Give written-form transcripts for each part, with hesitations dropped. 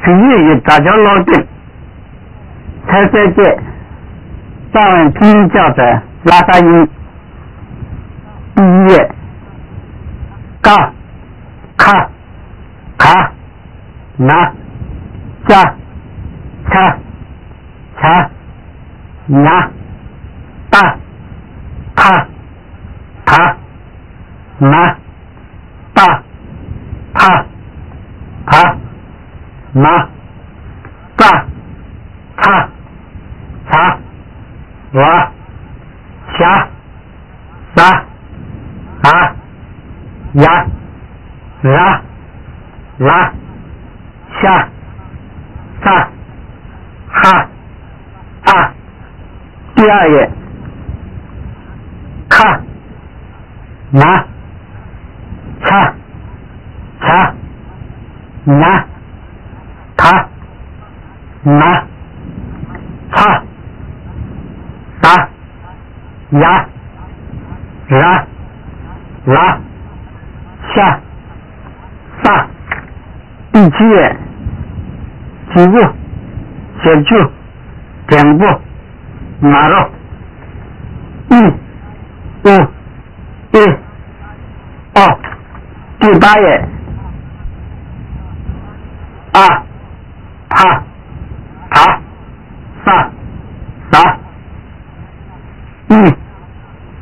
今日与大家老弟才在这上文拼教的拉萨音第一页嘎卡卡那加恰恰那大卡卡那大卡卡那大卡卡哇下撒啊呀啦啦下撒哈啊第二页卡那恰恰那卡那恰撒呀啦啦下撒第七页几步写句点步马路1第八页啊帕塔萨撒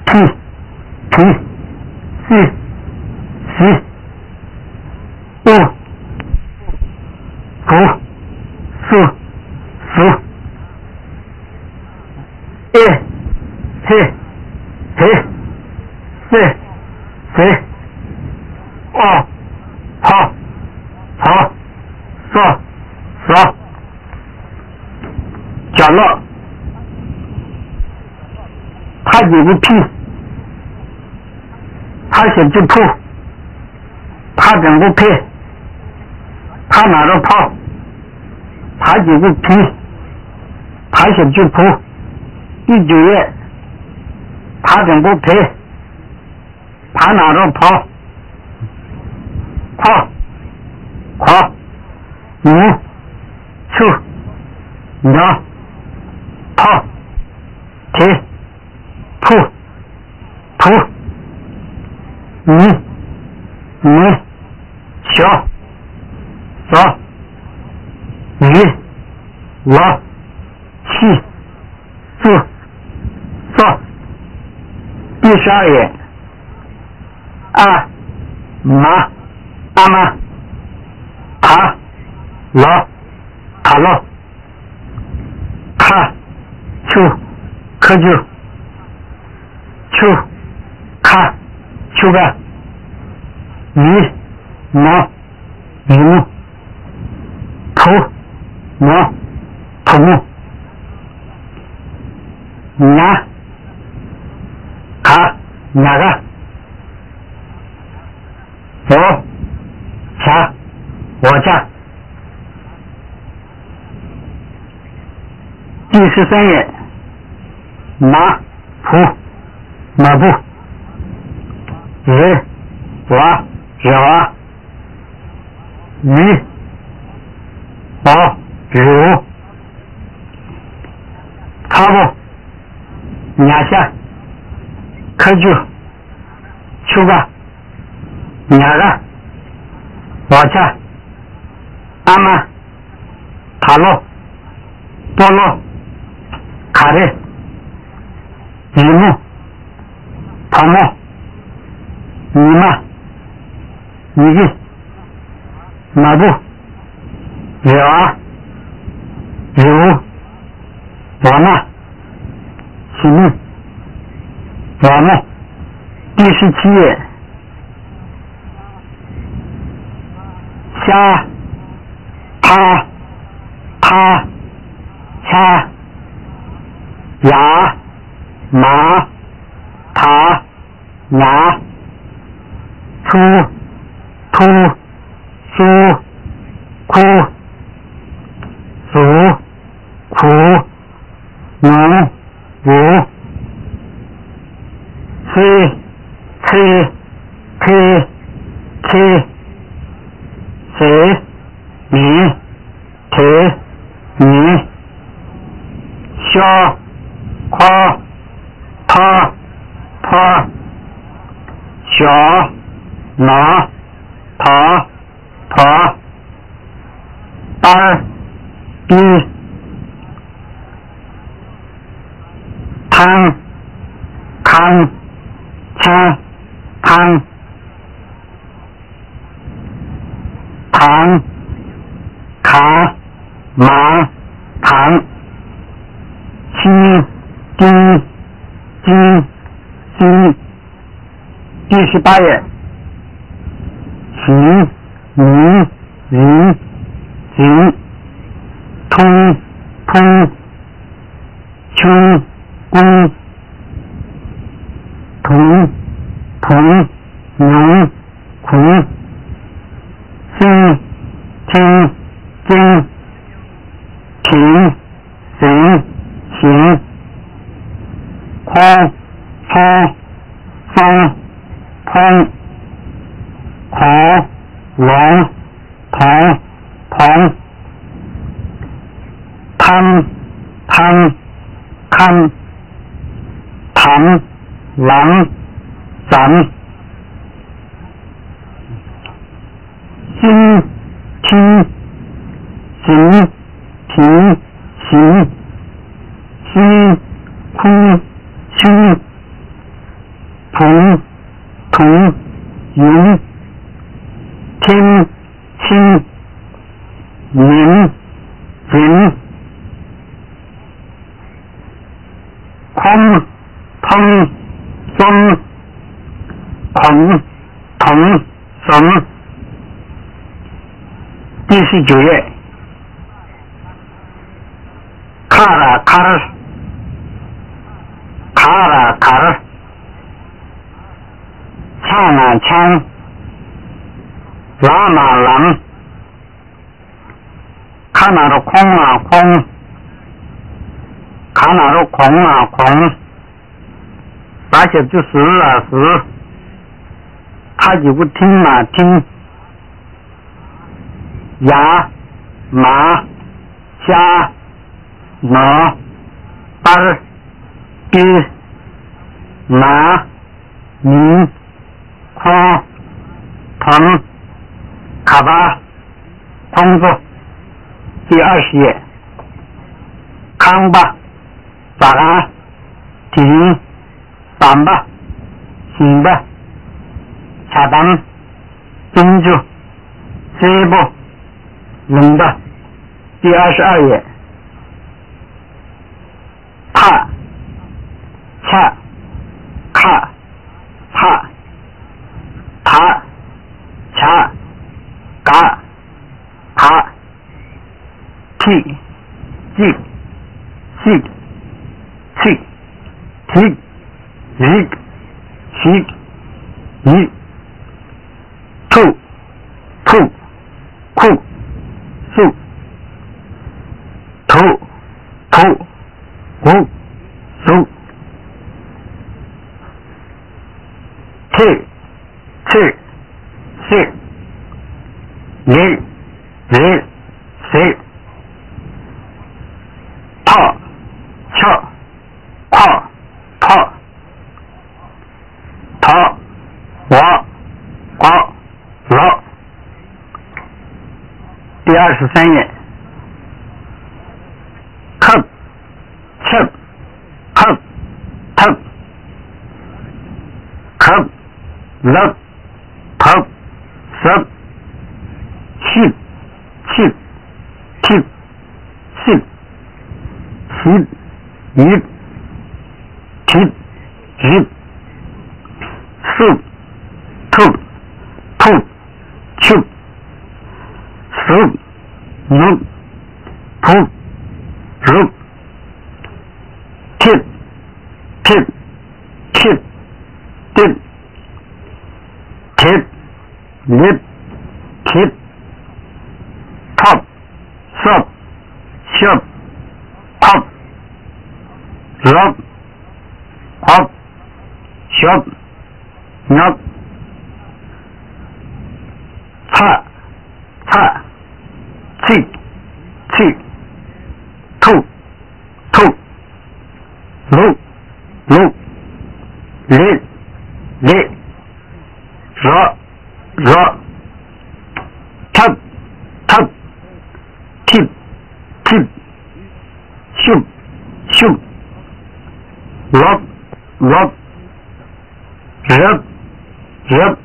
提西福好角落他有个屁他写句铺他整个配他拿着炮他有个屁他写句铺第9页他整个配他拿着炮跑牛畜鸟炮铁铺你小少鱼老气住少第12页阿妈塔老卡可就卡个鱼毛鱼木土木nhà卡哪个我家第13页马步日娃鱼乳差不nhà下可就秋个哪个我家阿妈塔罗多罗卡的雨木泡沫你妈你的马步有我妈喜怒我们第17页虾他掐牙马塔牙出苏哭鼠苦农无 C C T T C米T米小夸他他小拿他他二比汤康枪汤糖卡马糖金金金金第18页行名人行通通穷公同同农孔心听经停人行空空风空孔龙同同汤汤看谈狼咱心听行停行心空心同同云天清明人空通中孔同神第19页卡拉卡尔卡拉卡尔枪啊枪狼啊狼卡那的空啊空卡那的空啊空那些就是啊是他就不听啊听牙马虾马二比拿米空腾卡巴工作第20页康巴咋啦停板吧行吧下单珍珠这部冷的第22页帕恰卡帕塔恰嘎塔踢记细气提一西一兔兔库树土土五树去是人谁套翘跨套逃我光老第23页看切看看看冷头手气气气气气一气一树兔兔去树如扑如贴贴贴贴贴贴贴 top sub shop pop rob hop 小鸟擦擦气气吐吐噜噜哩哩热热ทับทับทิบทิบชุบชุบรบรบrub rub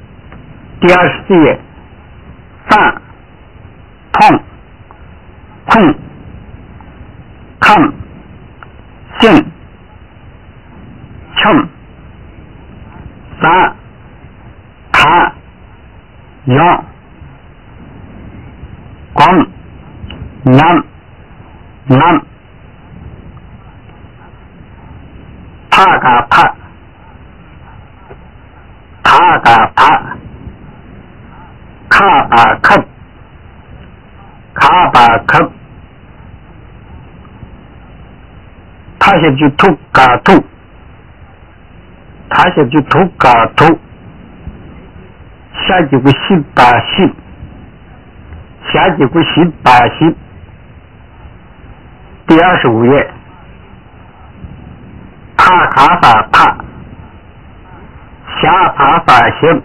第24页犯痛痛看信称三谈用光南南帕嘎帕帕嘎帕卡巴克卡巴克他写就吐嘎吐他写就吐嘎吐下几个西巴西下几个西巴西第25页帕卡法帕下法法行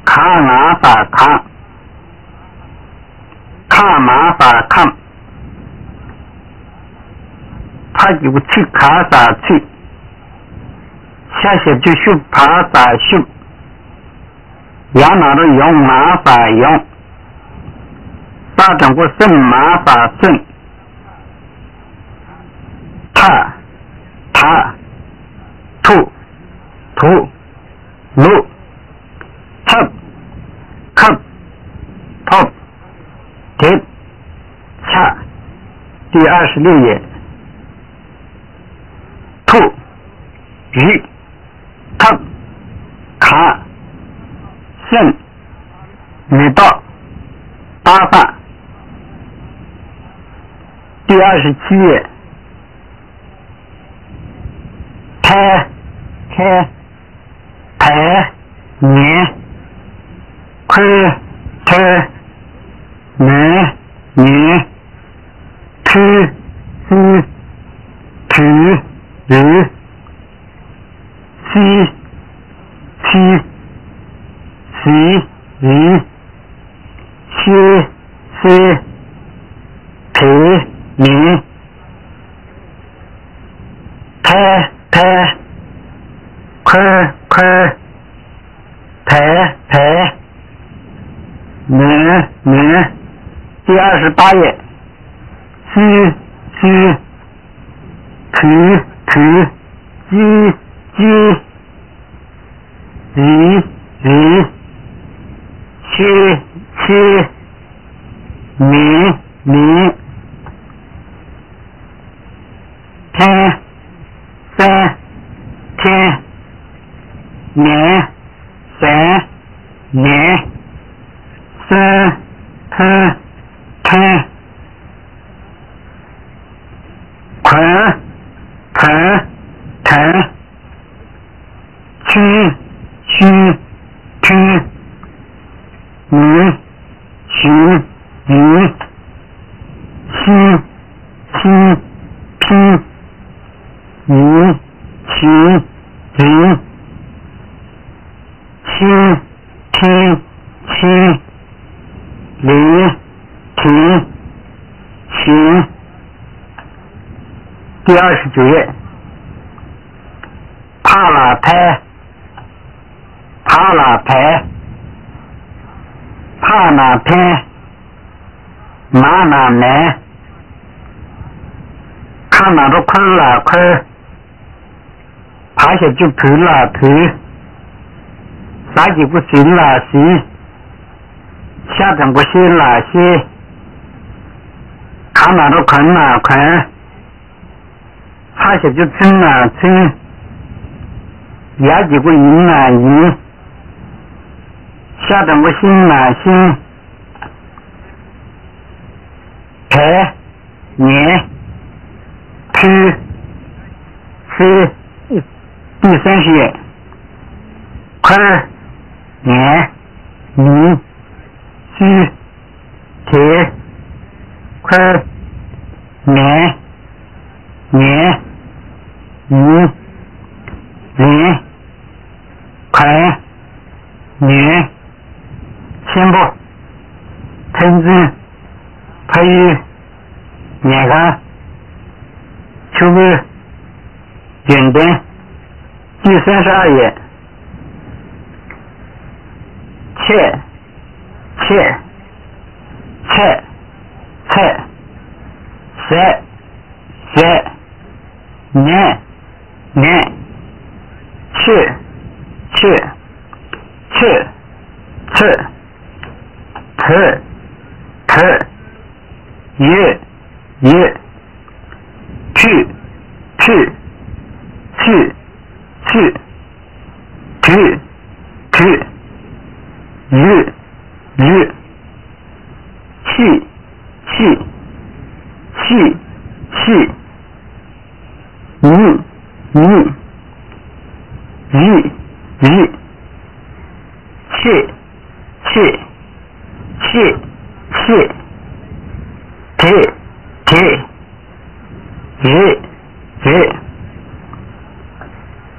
卡拿法康卡马法康他几个去卡法去下写就去帕法去羊拿的用马法用大整个圣马法圣他吐吐噜ทับคับพบเทปชะ第26页吐鱼ทับ卡圣米道八饭第27页开台年亏推年年推西提鱼西西西鱼西西提你开亏台年第28页西提鸡鱼七米天三天年三年三天捆去你许你西批你许你听离停行第29页帕拉台帕那天马那南看那个坤啦坤爬下就头啦头啥几个行啦行下整个行啦行看那个坤啦坤爬下就称啦称压几个赢啦赢下整个心啦心台年去第30页，块、年、米、须、铁、块、年、米、零、块、年、全部、藤子、配语、年干、秋日、原点。第32页，切、年、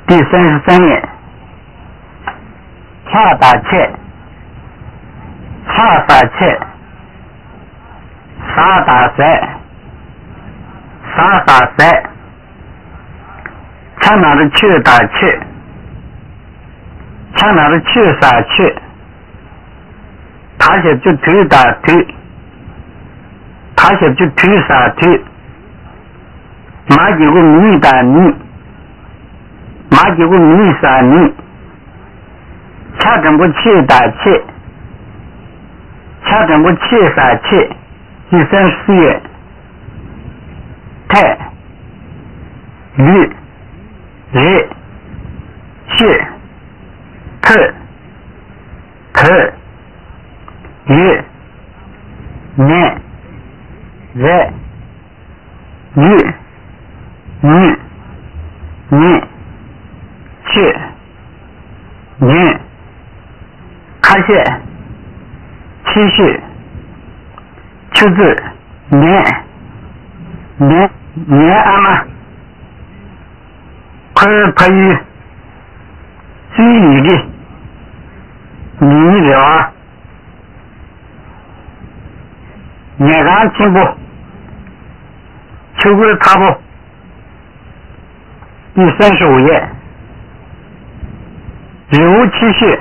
第33页，恰打切、恰打切、撒打塞、撒打塞、恰拿的去打去、恰拿的去撒去、他写就推打推、他写就推撒推、马几个米打米、马几个米撒米、恰整个气打气、恰整个气撒气。第34页，太、日、日、去、克、日、年、日、去、年、开谢、期续、秋字、年阿妈、快配语、最语的你了，年干进步，秋个踏步。第35页，日期序，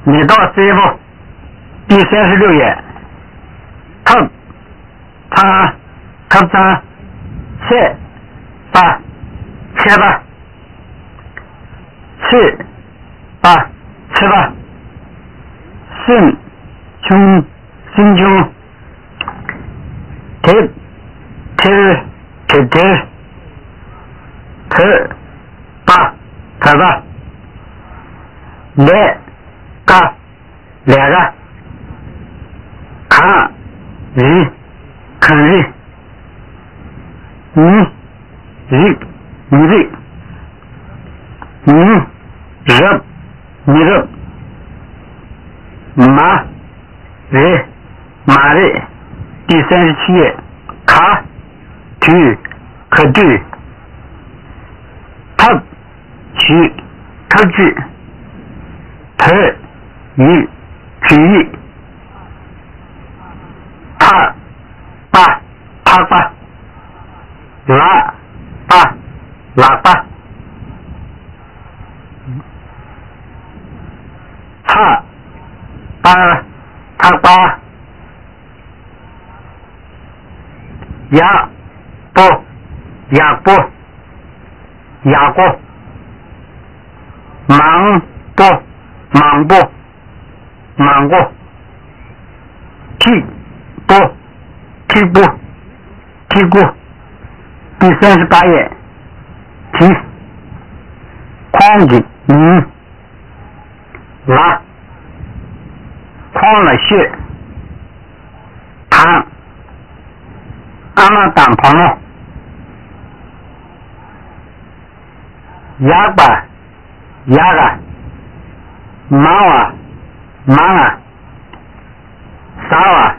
你到这一步。第36页，他切吧，吃吧，顺穷，贴吧，来个，看日，你热，马日，第37页，可对，他去，喇叭，他把牙过，忙过，踢过，第38页，踢，框的拉，框了血，躺，阿拉挡棚了，牙吧，牙啊，忙啊，忙啊，少啊，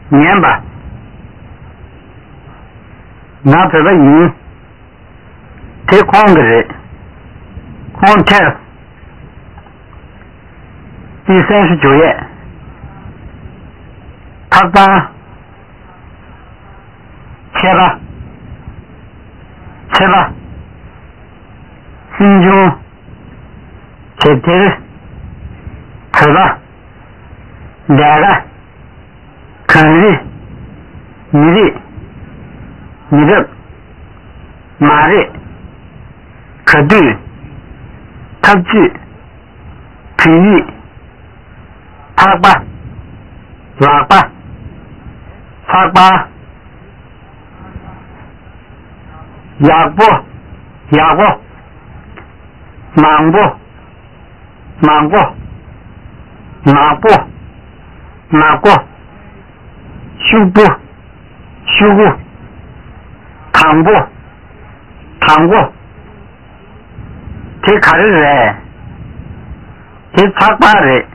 年吧，拿这个音，这空的人，空 test， 第39页，他刚切吧，切吧。心中切贴吃吧，两个肯定你的马的可对他去体育他吧喇叭他吧哑过忙过拿过修过躺过这卡的人这擦把人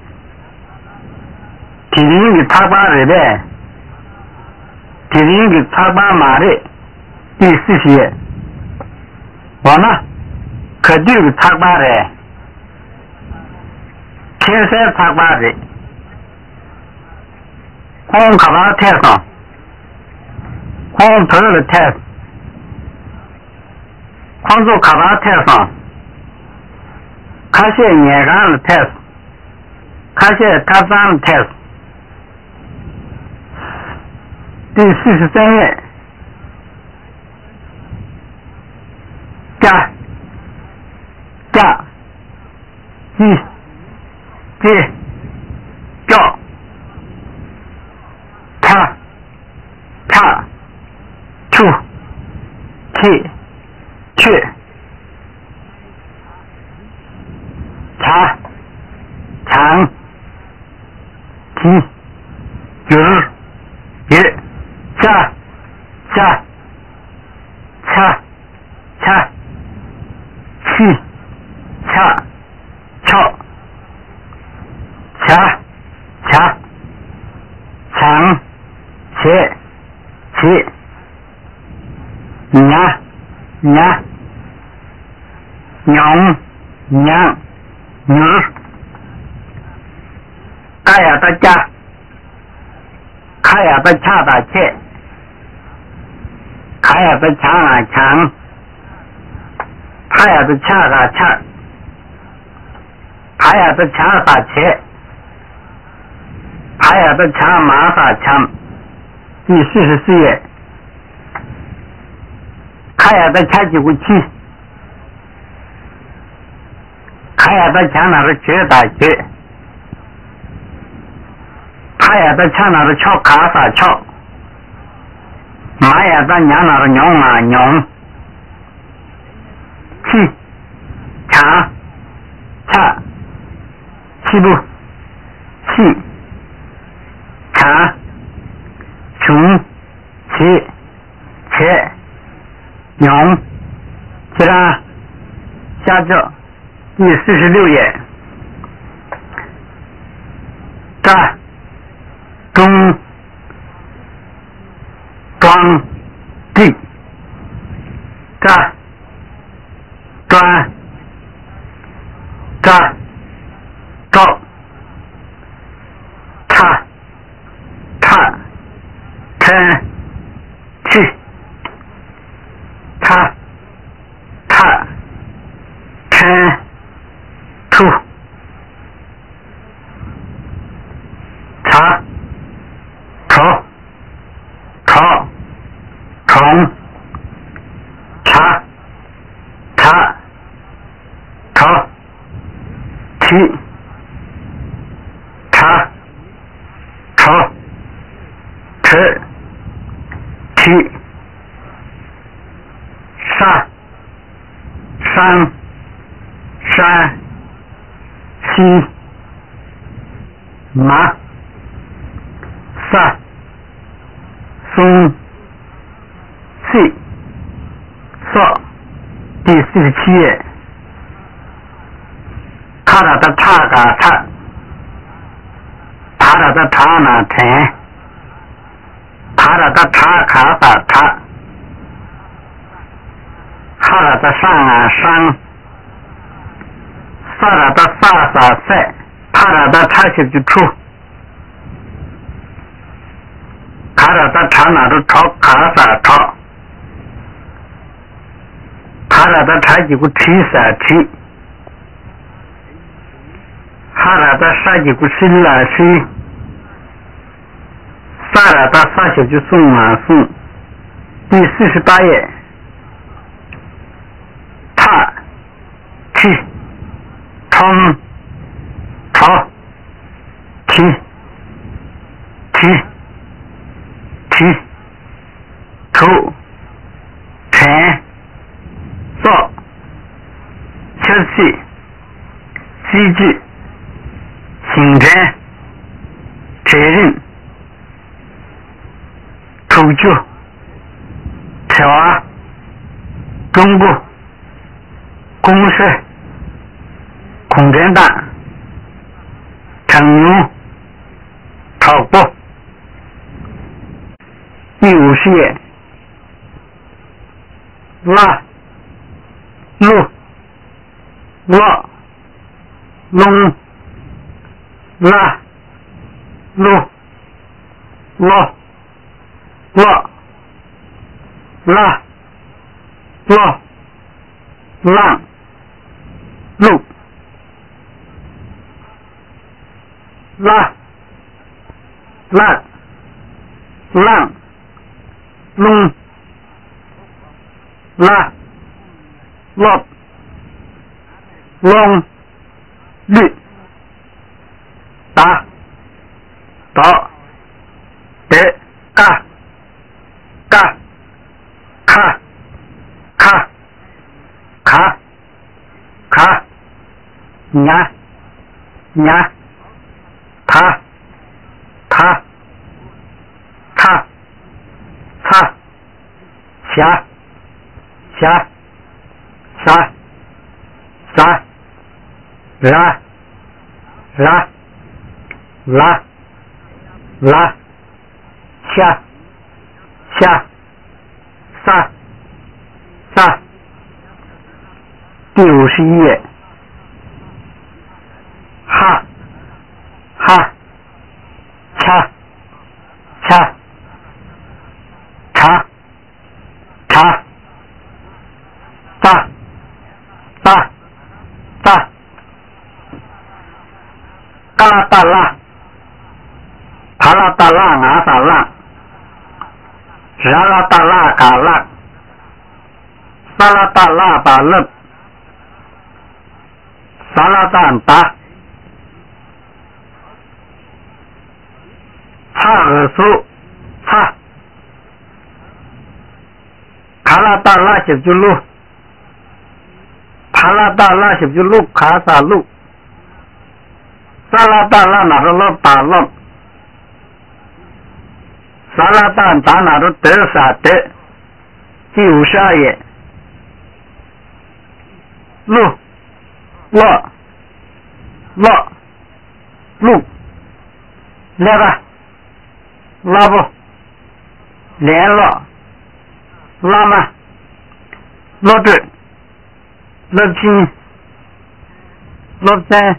体力给擦把人的体力给擦把马的第40页我呢可对个擦把人天山擦把人空卡巴太上空头的太空做卡巴太上看些眼干的太看些他山的太第43页加叫他出去长提也下去翘长且娘女大呀大家开呀的恰大切开呀的强开呀的恰开呀的强法切开呀的强马法强第44页开呀的恰几股气开呀的强哪个绝打绝开呀的强哪个翘卡法翘马呀的娘哪个牛气强恰气不气强穷且牛其他下咒第46页在中庄地在高出虫起山西马萨松西索第47页他了的他嘎他，他了的他呢成，他了的他卡萨他，哈了的上啊上，萨了的萨萨塞，他了的他就出，卡了的他哪都超卡萨超，他了的他就个提萨提。哈拉的沙几个是了是，萨拉的萨小就送啊送，第48页，他，去，冲，朝，提，提，提，头，沉，做，休息，机制。形成责任处决挑啊中国公社共产党成员超过第50页拉路拉龙拉路拉拉拉拉浪路拉浪浪龙拉落龙绿打到得嘎嘎卡卡卡卡呀呀他他他他下下下下啦啦拉拉下下撒撒第51页哈哈恰恰查查大大大嘎达拉帕拉达拉阿达拉拉拉达拉嘎拉萨拉达拉巴勒萨拉达达查尔苏查卡拉达拉小就路帕拉达拉小就路卡萨路萨拉达拉哪个路打路萨拉达打哪个德萨德第52页路落落路那个拉布联络拉嘛落对落金落针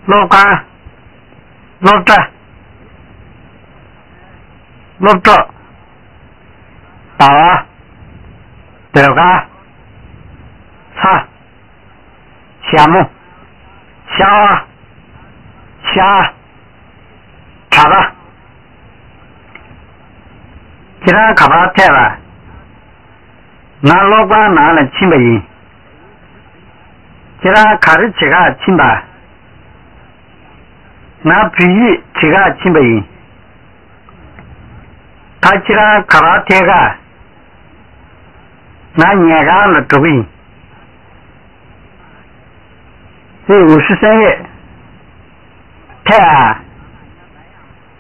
落干落这落这打啊得干擦项目下啊下查吧其他卡巴太了拿老官拿了700银其他卡的几个700拿皮衣几个700银他其他卡巴太个拿年干了200银第53页太啊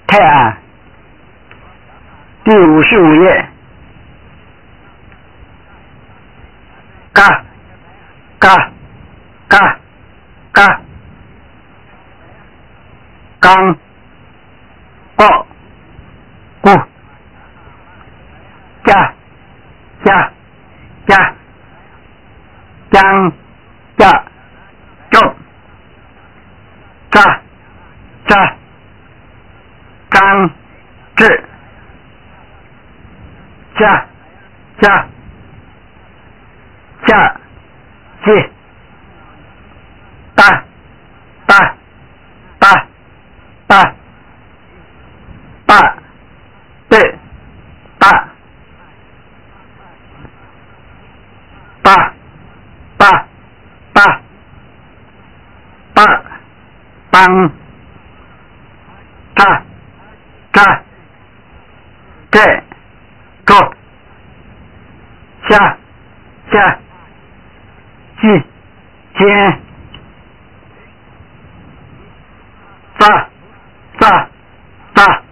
太啊第55页嘎嘎嘎嘎刚过顾加加加将加中扎扎张志下下下去大大大大大对大大大大大帮扎扎这做下下去先扎扎扎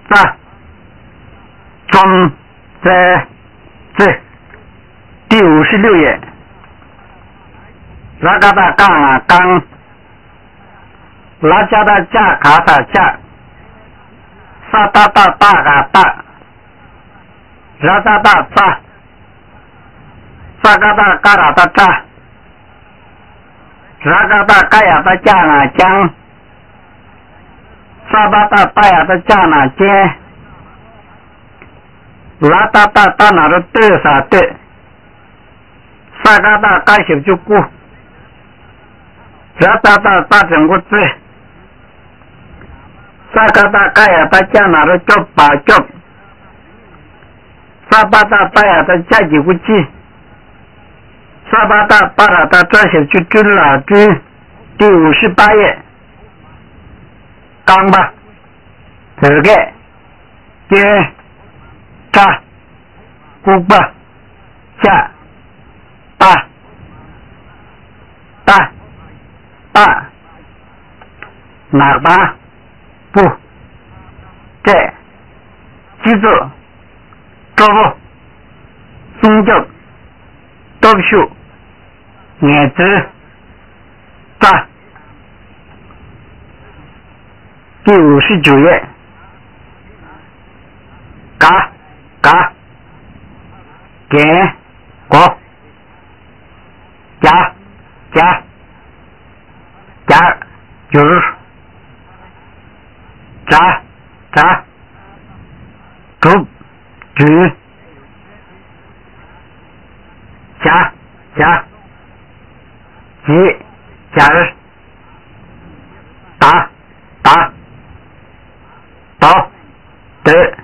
扎中在这第56页拉嘎达杠啊杠拉加达加卡达加萨达达大嘎大拉达达扎萨嘎达嘎达达扎拉嘎达嘎呀达加那将萨达达大呀达加那尖拉达达达那的对啥对萨嘎达嘎小就过拉达达达整个对萨嘎达嘎呀达加那的叫把叫萨巴达巴呀达加几个鸡萨巴达巴拉达这些就追了追第58页刚吧这个接扎古巴下大大大哪吧不这记住招不宗教多数眼子扎第59页嘎嘎给国加加加就是扎扎猪举加加几加日打打到得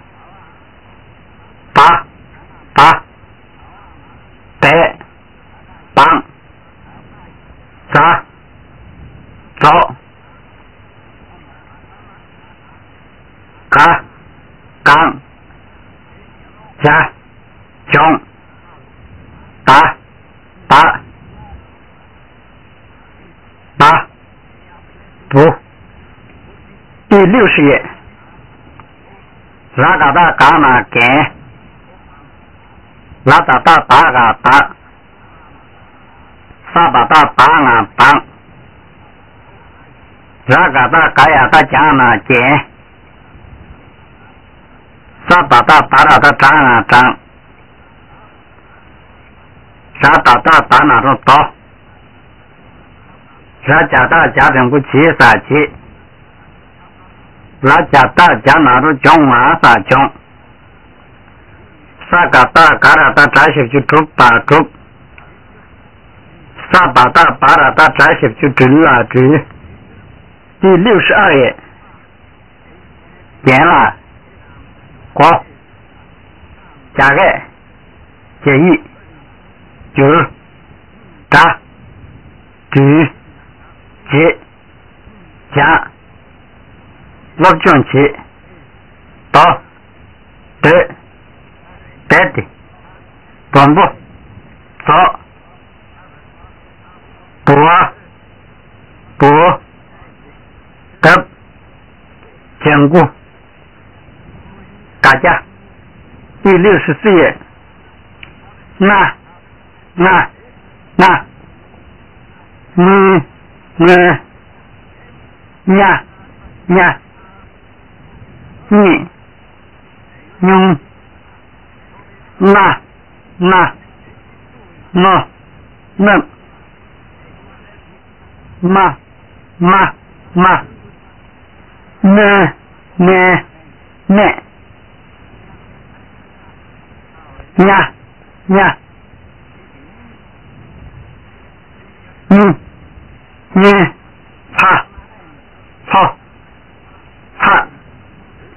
打打得帮扎走嘎刚加穷打打打不第60页拉嘎达嘎那给拉达达打嘎打萨巴达打那帮拉嘎达嘎呀达加那给萨巴达打那达张那张萨达达打那种刀拉加达加整个七撒七拉加达加那种穷啊撒穷萨嘎达嘎拉达扎些就猪把猪萨巴达巴拉达扎些就猪啊猪第62页点了国加个建议就是扎猪节加落卷起到得得的全部走不不得坚固大家第64页那 nya nya ni nhung na no nâng ma nè nya nhé pa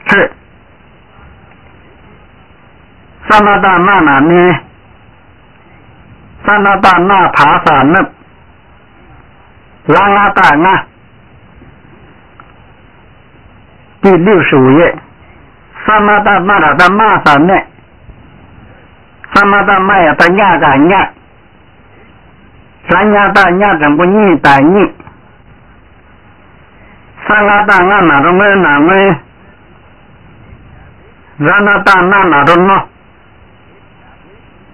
是萨那达那那呢萨那达那爬萨那拉拉达那第65页萨那达那达达玛萨那萨那达玛呀达亚达亚三亚达亚整不尼达尼萨拉达那那中的那么拉那达那那中呢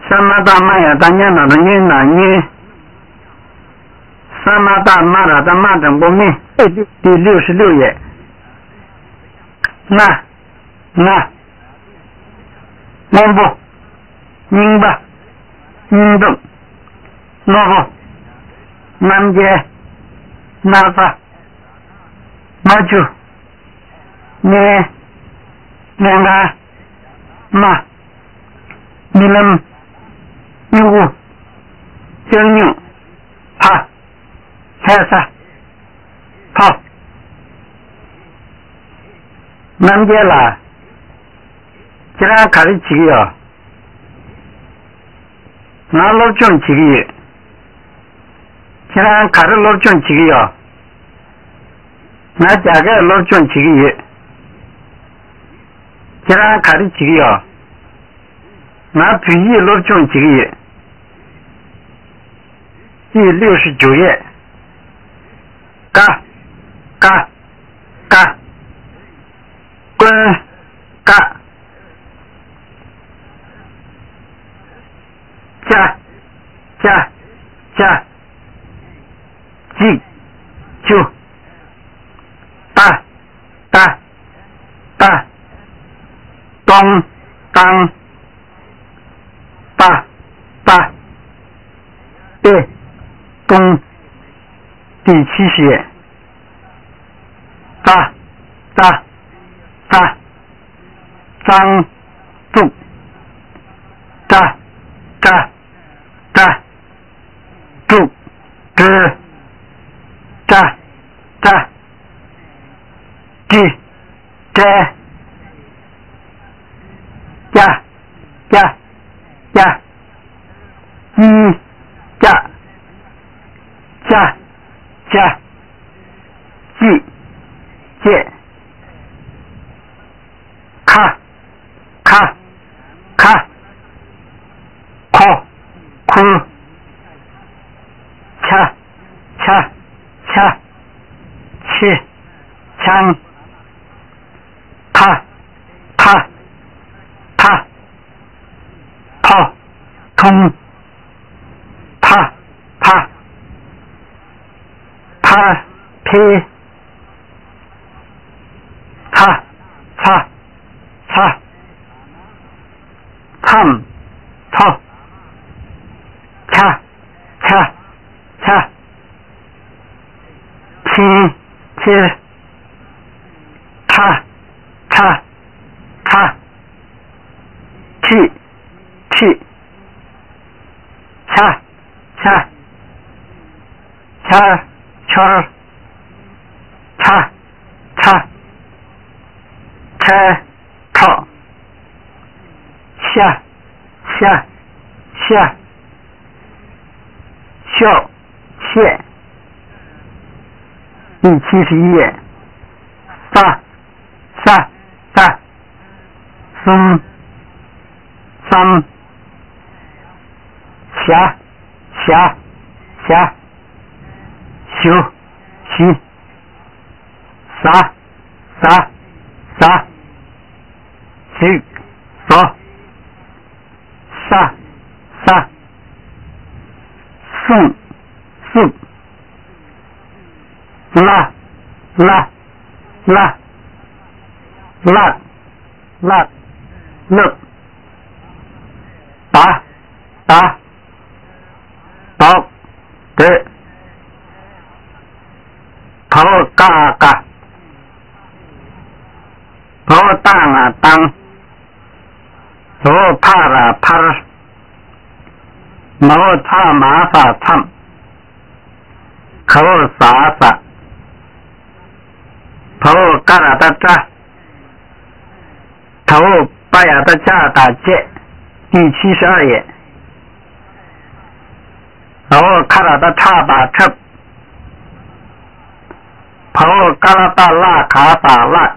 萨那达玛呀达亚那中尼那尼萨那达玛达达玛整不密第66页那蒙不宁吧宁动诺不南街那法马就呢那个嘛你们有将牛怕开啥好南街啦这样开的几个月那老种几个月这样开的老种几个月那价格老种几个月这样开的几个月那皮老种几个月第69页嘎滚嘎加记就大东当大对东第70页大张住嘎住记咔哭掐切枪踏炮通啪劈擦烫操掐切擦气掐开套下笑谢第71页撒松三下修西撒西说撒送拉拉拉拉拉乐打打打对头嘎嘎头当啊当头怕啊怕毛差麻法唱口洒洒头嘎啦哒喳头巴呀的加打结第72页头卡拉的叉把车头嘎啦哒拉卡法拉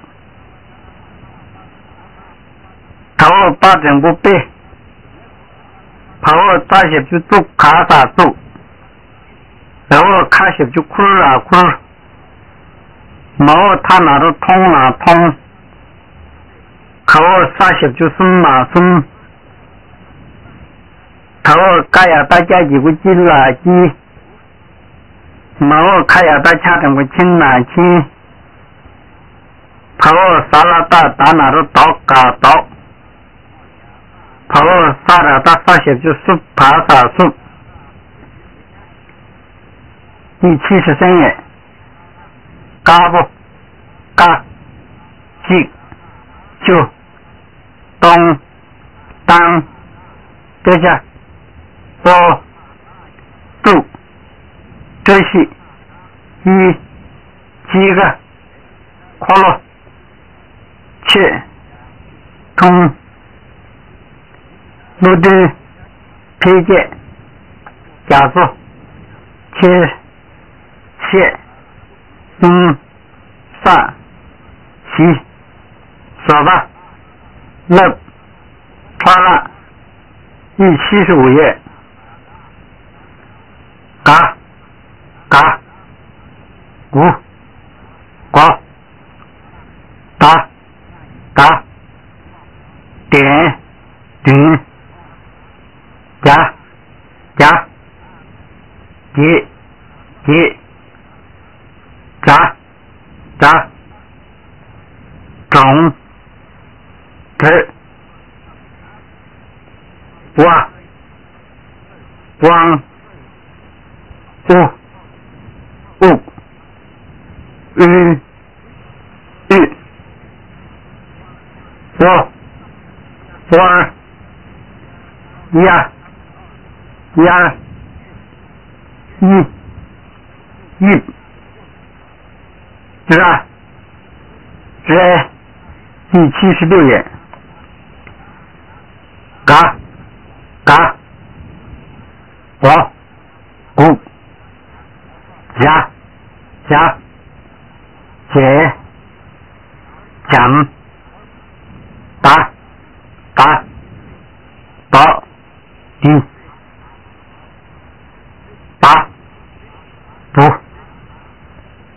头八整不背头大些就做卡萨做然后卡些就哭啊哭毛他哪都通啊通头啥些就松啊松头盖呀大家几个金垃圾毛开呀大家整个轻垃圾头沙拉大打哪都倒嘎倒头沙拉大啥些就树爬啥树第73页嘎不嘎记就东当这下多度这些一几个快乐切通路的配件加速切切上西手吧乐穿了第75页嘎嘎鼓呱打打点顶加加结结扎扎种子哇光物我呀这第76页嘎嘎我鼓加加解讲打打保第打不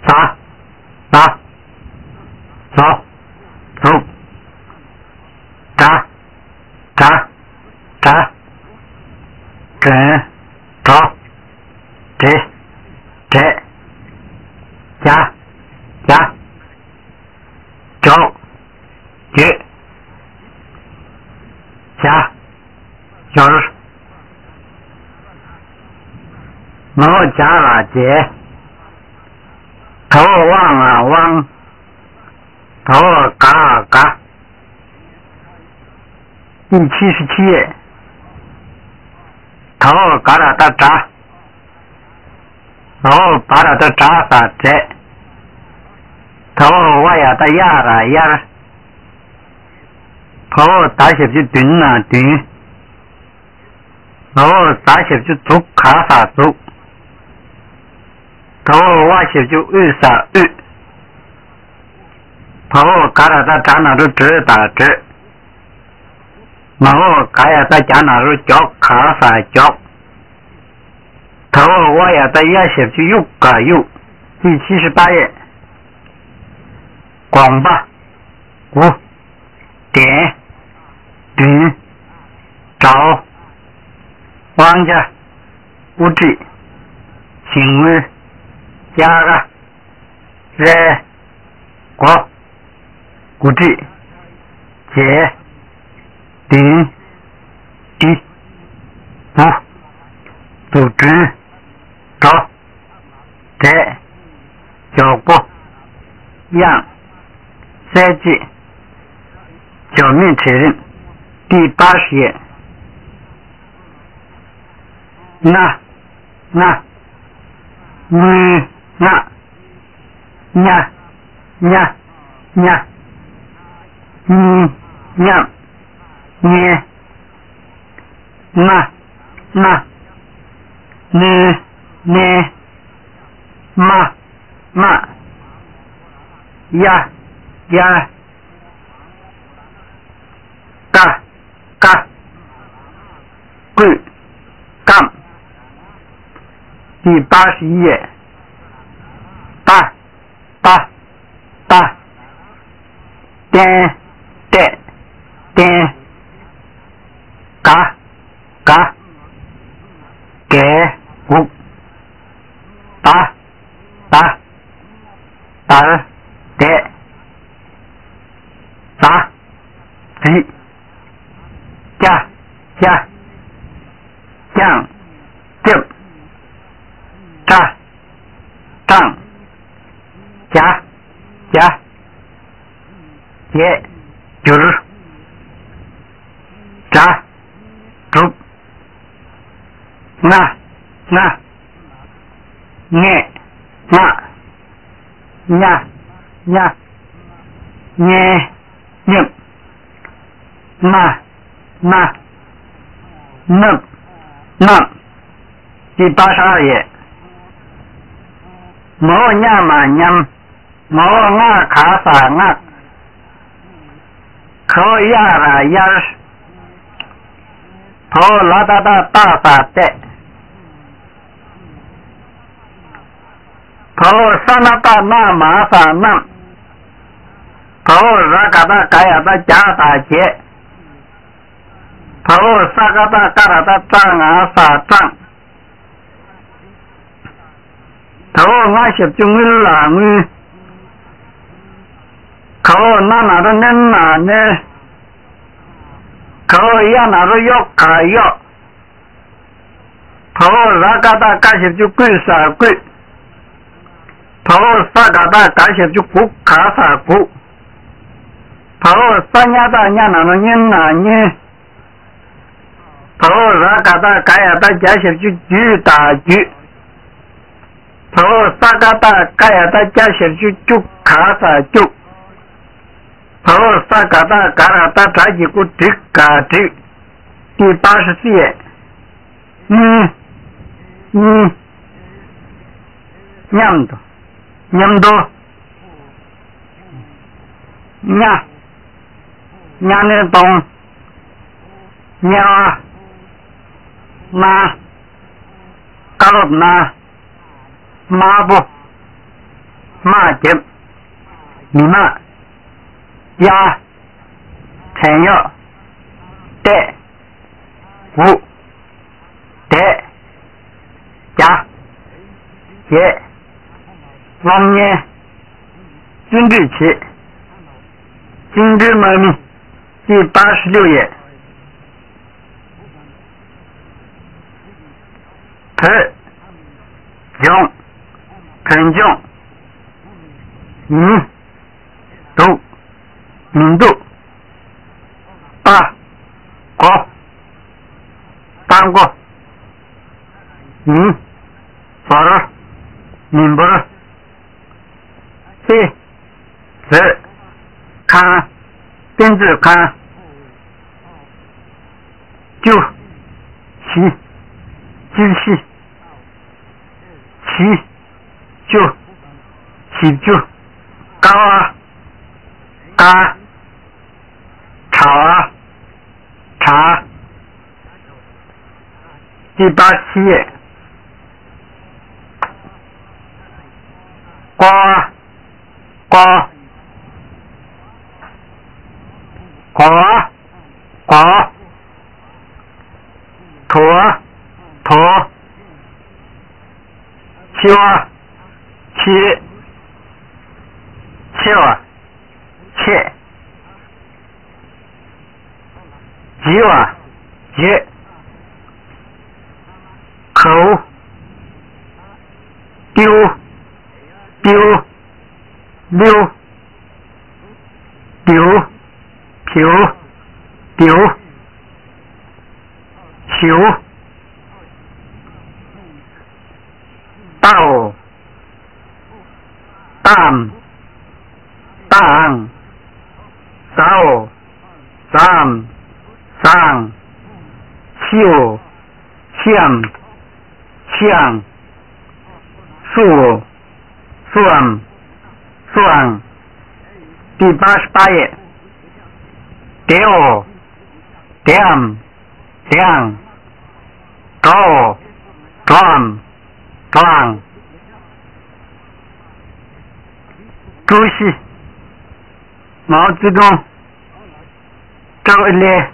打打走走扎扎扎整走这加加走这加就是然后加了结头望啊望头嘎啊嘎第77页头嘎了的扎头把了的扎法这头外呀的压了压头打些就顶啊顶头打些就足卡法足头挖些就二啥二头嘎了的扎哪都直打直然后嘎呀的加哪都脚卡法脚头挖呀的压些就又嘎又第78页广吧鼓点顶找王家物质行为加个热国骨质结顶地不组织着在脚部样赛季脚面确认第80页那呀贵杠第81页大给五打给打几加降正涨加结就是加主第82页摩呀嘛呀摩呀卡萨呀可呀啦呀头拉达大萨的头萨那大那马萨那头拉嘎达嘎呀达加萨杰头萨嘎达嘎达达藏啊萨藏头50中啦头那的那呢头呀那的要卡要头拉嘎达嘎些就贵啥贵头萨嘎达嘎些就古卡啥古头三呀达呀那的呢头拉嘎达嘎呀达加些就举大举头萨嘎达嘎呀达加些就卡啥就头萨嘎达嘎呀达扎几个这嘎这第84页냠도 냐는 동 냐 나 까롭 나 마부 마집 미마 야 천여 대 우 대 자 예 왕爷军制期金枝门命第86页陈炯民度大国当国法尔民不是是看编制看就起就高啊嘎炒啊茶第87页瓜笑切，热热，口丢丢溜丢丢丢球到当当扫上上秀向向数算算第88页掉点点高转转主席毛泽东周恩来